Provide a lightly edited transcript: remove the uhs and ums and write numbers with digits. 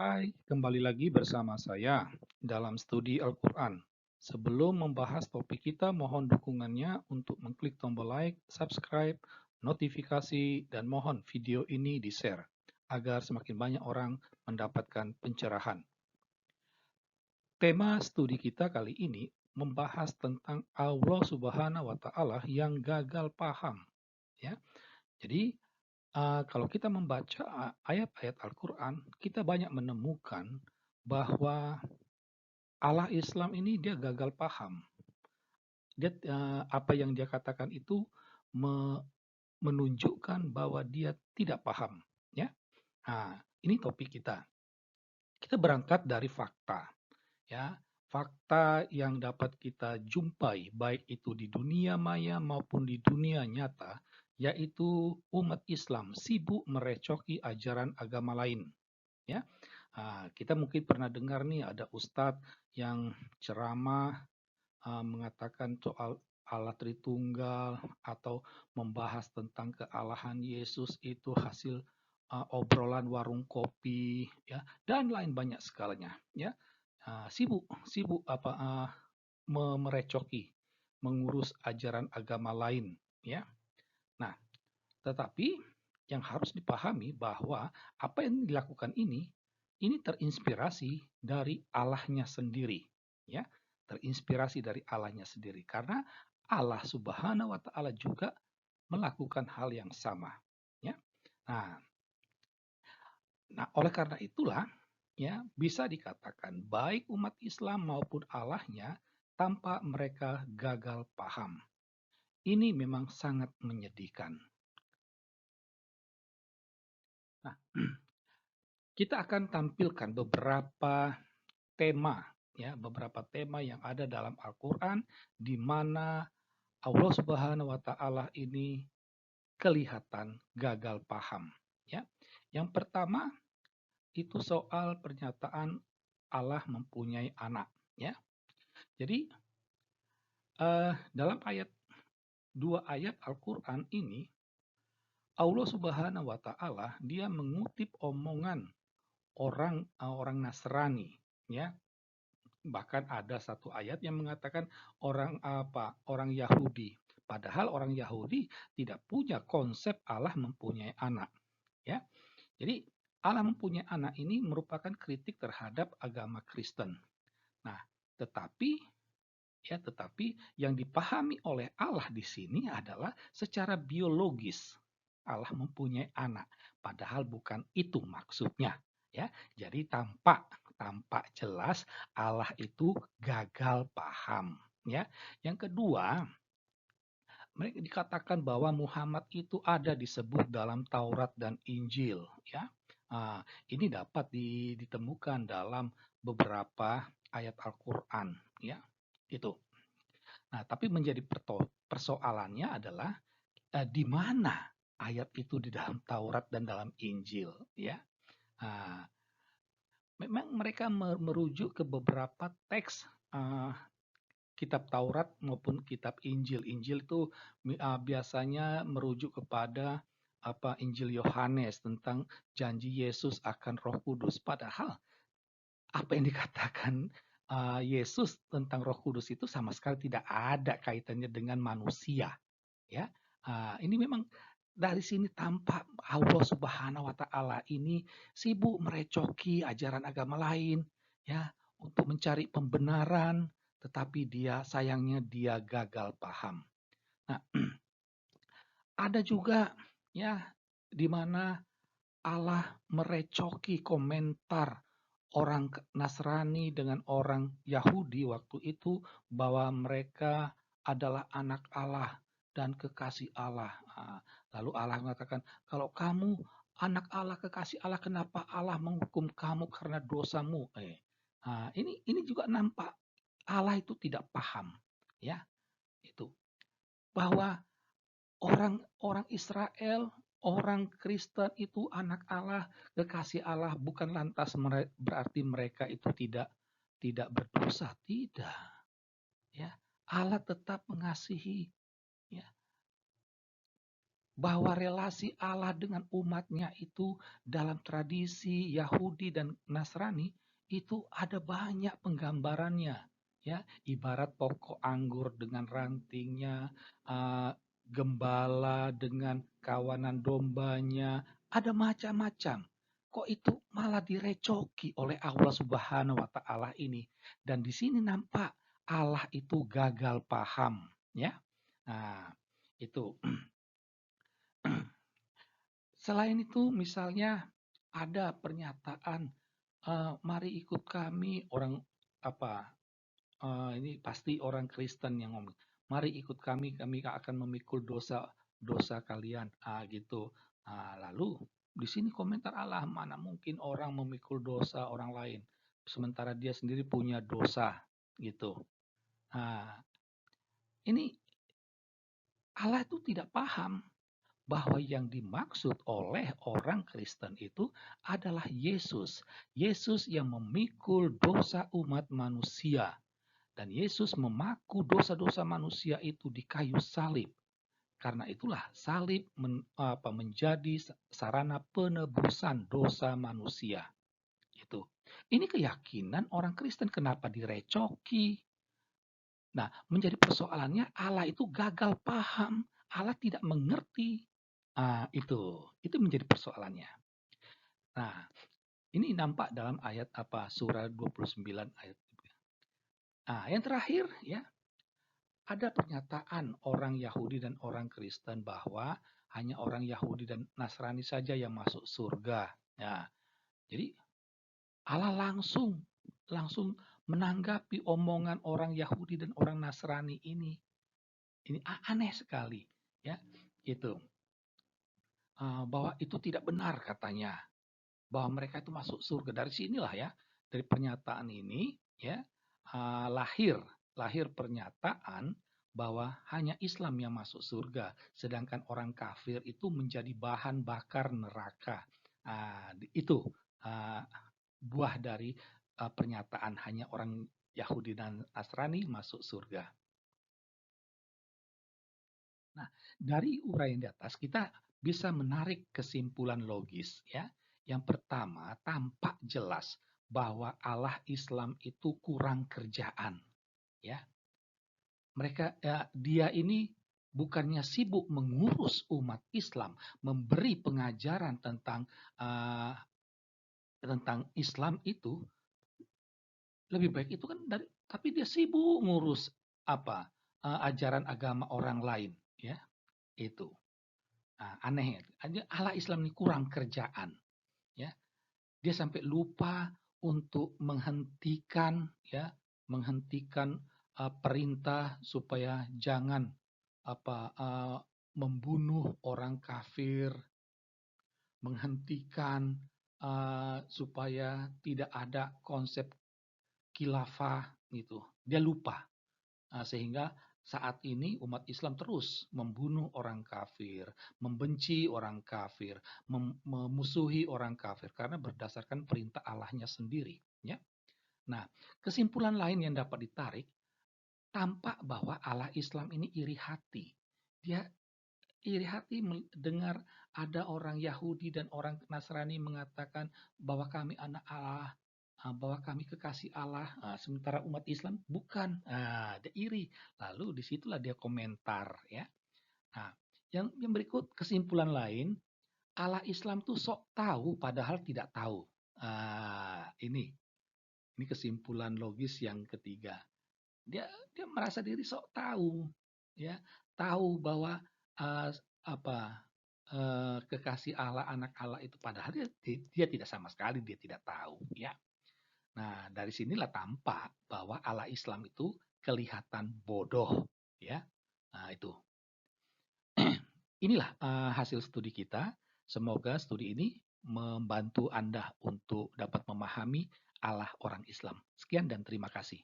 Hai, kembali lagi bersama saya dalam studi Al-Quran. Sebelum membahas topik kita, mohon dukungannya untuk mengklik tombol like, subscribe, notifikasi, dan mohon video ini di-share agar semakin banyak orang mendapatkan pencerahan. Tema studi kita kali ini membahas tentang Allah Subhanahu wa Ta'ala yang gagal paham. Ya, jadi kalau kita membaca ayat-ayat Al-Quran, kita banyak menemukan bahwa Allah Islam ini dia gagal paham. Apa yang dia katakan itu menunjukkan bahwa dia tidak paham. Ya, nah, ini topik kita. Kita berangkat dari fakta. Ya, fakta yang dapat kita jumpai baik itu di dunia maya maupun di dunia nyata, yaitu umat Islam sibuk merecoki ajaran agama lain. Ya, kita mungkin pernah dengar nih ada ustadz yang ceramah mengatakan soal Allah Tritunggal atau membahas tentang kealahan Yesus itu hasil obrolan warung kopi, ya, dan lain banyak skalanya, ya. Sibuk sibuk merecoki, mengurus ajaran agama lain, ya. Nah, tetapi yang harus dipahami bahwa apa yang dilakukan ini terinspirasi dari Allahnya sendiri, ya, terinspirasi dari Allahnya sendiri karena Allah Subhanahu wa Ta'ala juga melakukan hal yang sama, ya. Nah, oleh karena itulah, ya, bisa dikatakan baik umat Islam maupun Allahnya tanpa mereka gagal paham. Ini memang sangat menyedihkan. Nah, kita akan tampilkan beberapa tema yang ada dalam Al-Quran di mana Allah Subhanahu wa Ta'ala ini kelihatan gagal paham. Ya, yang pertama itu soal pernyataan Allah mempunyai anak. Ya, jadi dalam dua ayat Al-Quran ini Allah Subhanahu wa Ta'ala dia mengutip omongan orang Nasrani, ya. Bahkan ada satu ayat yang mengatakan orang Yahudi. Padahal orang Yahudi tidak punya konsep Allah mempunyai anak, ya. Jadi Allah mempunyai anak ini merupakan kritik terhadap agama Kristen. Nah, tetapi yang dipahami oleh Allah di sini adalah secara biologis Allah mempunyai anak, padahal bukan itu maksudnya, ya. Jadi tampak jelas Allah itu gagal paham, ya. Yang kedua, mereka dikatakan bahwa Muhammad itu ada disebut dalam Taurat dan Injil, ya. Ini dapat ditemukan dalam beberapa ayat Al-Qur'an, ya. Itu. Nah, tapi menjadi persoalannya adalah di mana ayat itu di dalam Taurat dan dalam Injil, ya. Nah, memang mereka merujuk ke beberapa teks kitab Taurat maupun kitab Injil. Injil itu biasanya merujuk kepada Injil Yohanes tentang janji Yesus akan Roh Kudus. Padahal apa yang dikatakan Yesus tentang Roh Kudus itu sama sekali tidak ada kaitannya dengan manusia, ya. Ini memang dari sini tampak Allah Subhanahu wa Ta'ala ini sibuk merecoki ajaran agama lain, ya, untuk mencari pembenaran, tetapi sayangnya dia gagal paham. Nah, ada juga, ya, di mana Allah merecoki komentar orang Nasrani dengan orang Yahudi waktu itu bahwa mereka adalah anak Allah dan kekasih Allah. Lalu Allah mengatakan, kalau kamu anak Allah, kekasih Allah, kenapa Allah menghukum kamu karena dosamu? Ini juga nampak Allah itu tidak paham, ya, itu bahwa orang Israel, orang Kristen itu anak Allah, kekasih Allah, bukan lantas berarti mereka itu tidak berdosa, tidak. Ya, Allah tetap mengasihi, ya. bahwa relasi Allah dengan umatnya itu dalam tradisi Yahudi dan Nasrani itu ada banyak penggambarannya, ya, ibarat pokok anggur dengan rantingnya, eh, gembala dengan kawanan dombanya, ada macam-macam. Kok itu malah direcoki oleh Allah Subhanahu wa taala ini. Dan di sini nampak Allah itu gagal paham, ya. Nah, itu. Selain itu misalnya ada pernyataan, "Mari ikut kami," orang apa, ini pasti orang Kristen yang ngomong, "Mari ikut kami, kami akan memikul dosa dosa kalian." Gitu. Lalu di sini komentar Allah, "Mana mungkin orang memikul dosa orang lain, sementara dia sendiri punya dosa." Gitu. Nah, ini Allah itu tidak paham bahwa yang dimaksud oleh orang Kristen itu adalah Yesus. Yesus yang memikul dosa umat manusia. Dan Yesus memaku dosa-dosa manusia itu di kayu salib. Karena itulah salib menjadi sarana penebusan dosa manusia. Itu. Ini keyakinan orang Kristen, kenapa direcoki? Nah, menjadi persoalannya Allah itu gagal paham, Allah tidak mengerti. Itu menjadi persoalannya. Nah, ini nampak dalam ayat surah 29 ayat. Yang terakhir ya, ada pernyataan orang Yahudi dan orang Kristen bahwa hanya orang Yahudi dan Nasrani saja yang masuk surga. Ya, jadi Allah langsung menanggapi omongan orang Yahudi dan orang Nasrani ini. Ini aneh sekali, ya. Itu bahwa itu tidak benar katanya, bahwa mereka itu masuk surga. Dari sinilah ya, dari pernyataan ini ya, lahir pernyataan bahwa hanya Islam yang masuk surga, sedangkan orang kafir itu menjadi bahan bakar neraka. Itu buah dari pernyataan hanya orang Yahudi dan Nasrani masuk surga. Nah, dari uraian di atas kita bisa menarik kesimpulan logis ya. Yang pertama, tampak jelas bahwa Allah Islam itu kurang kerjaan ya. Dia ini bukannya sibuk mengurus umat Islam, memberi pengajaran uh, tentang Islam itu, lebih baik itu kan tapi dia sibuk ngurus ajaran agama orang lain ya. Itu. Aneh ya. Allah Islam ini kurang kerjaan, ya. Dia sampai lupa untuk menghentikan perintah supaya jangan membunuh orang kafir, menghentikan supaya tidak ada konsep khilafah gitu. Dia lupa. Sehingga saat ini umat Islam terus membunuh orang kafir, membenci orang kafir, memusuhi orang kafir karena berdasarkan perintah Allahnya sendiri. Ya. Nah, kesimpulan lain yang dapat ditarik, tampak bahwa Allah Islam ini iri hati. Dia iri hati mendengar ada orang Yahudi dan orang Nasrani mengatakan bahwa kami anak Allah, bahwa kami kekasih Allah, sementara umat Islam bukan. Dia iri. Lalu disitulah dia komentar ya. Nah, yang berikut kesimpulan lain, Allah Islam tuh sok tahu padahal tidak tahu. Ini kesimpulan logis yang ketiga. Dia merasa diri sok tahu, ya, tahu bahwa uh, apa kekasih Allah, anak Allah itu, padahal dia tidak sama sekali, dia tidak tahu, ya. Nah, dari sinilah tampak bahwa Allah Islam itu kelihatan bodoh, ya. Nah, itu. Inilah hasil studi kita. Semoga studi ini membantu Anda untuk dapat memahami Allah orang Islam. Sekian dan terima kasih.